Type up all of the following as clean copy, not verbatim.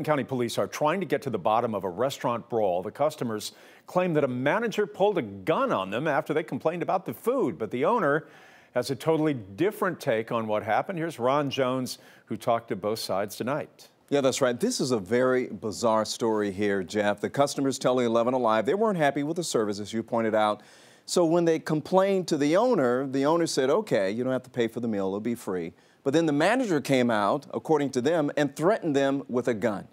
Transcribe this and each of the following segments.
County Police are trying to get to the bottom of a restaurant brawl. The customers claim that a manager pulled a gun on them after they complained about the food, but the owner has a totally different take on what happened. Here's Ron Jones, who talked to both sides tonight. Yeah, that's right. This is a very bizarre story here, Jeff. The customers telling 11 Alive they weren't happy with the service, as you pointed out. So when they complained to the owner said, okay, you don't have to pay for the meal, it'll be free. But then the manager came out, according to them, and threatened them with a gun.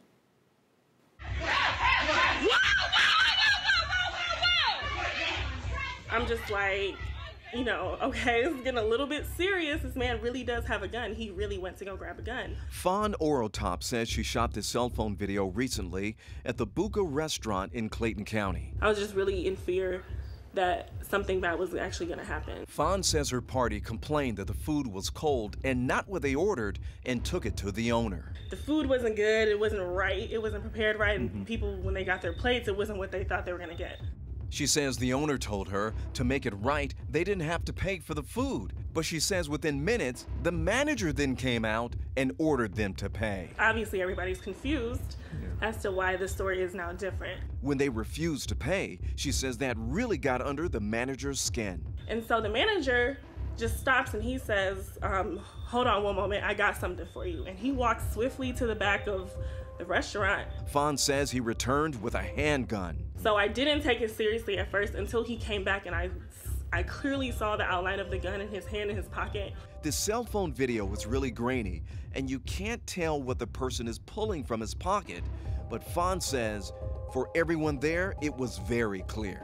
I'm just like, you know, okay, it's getting a little bit serious. This man really does have a gun. He really went to go grab a gun. Fawn Orotop says she shot this cell phone video recently at the Buka restaurant in Clayton County. I was just really in fear that something bad was actually going to happen. Fawn says her party complained that the food was cold and not what they ordered and took it to the owner. The food wasn't good, it wasn't right, it wasn't prepared right, and people, when they got their plates, it wasn't what they thought they were going to get. She says the owner told her to make it right, they didn't have to pay for the food. But she says within minutes, the manager then came out and ordered them to pay. Obviously, everybody's confused as to why the story is now different. When they refused to pay, she says that really got under the manager's skin. And so the manager just stops and he says, hold on one moment, I got something for you. And he walks swiftly to the back of the restaurant. Fawn says he returned with a handgun. So I didn't take it seriously at first until he came back and I clearly saw the outline of the gun in his hand in his pocket. This cell phone video was really grainy and you can't tell what the person is pulling from his pocket, but Fawn says for everyone there, it was very clear.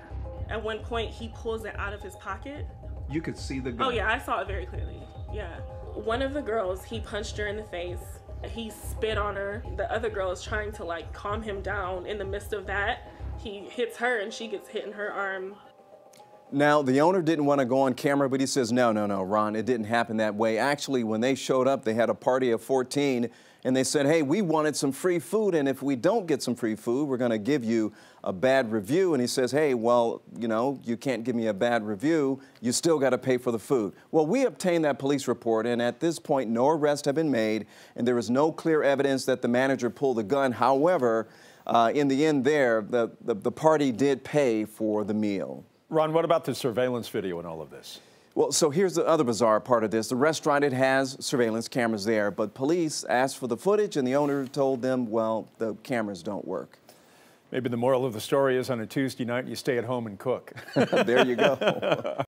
At one point, he pulls it out of his pocket. You could see the gun. Oh yeah, I saw it very clearly, yeah. One of the girls, he punched her in the face. He spit on her. The other girl is trying to like calm him down. In the midst of that, he hits her and she gets hit in her arm. Now, the owner didn't want to go on camera, but he says, no, Ron, it didn't happen that way. Actually, when they showed up, they had a party of 14, and they said, hey, we wanted some free food, and if we don't get some free food, we're going to give you a bad review. And he says, hey, well, you know, you can't give me a bad review. You still got to pay for the food. Well, we obtained that police report, and at this point, no arrests have been made, and there is no clear evidence that the manager pulled the gun. However, in the end there, the party did pay for the meal. Ron, what about the surveillance video in all of this? Well, so here's the other bizarre part of this. The restaurant, it has surveillance cameras there, but police asked for the footage and the owner told them, well, the cameras don't work. Maybe the moral of the story is on a Tuesday night, you stay at home and cook. There you go.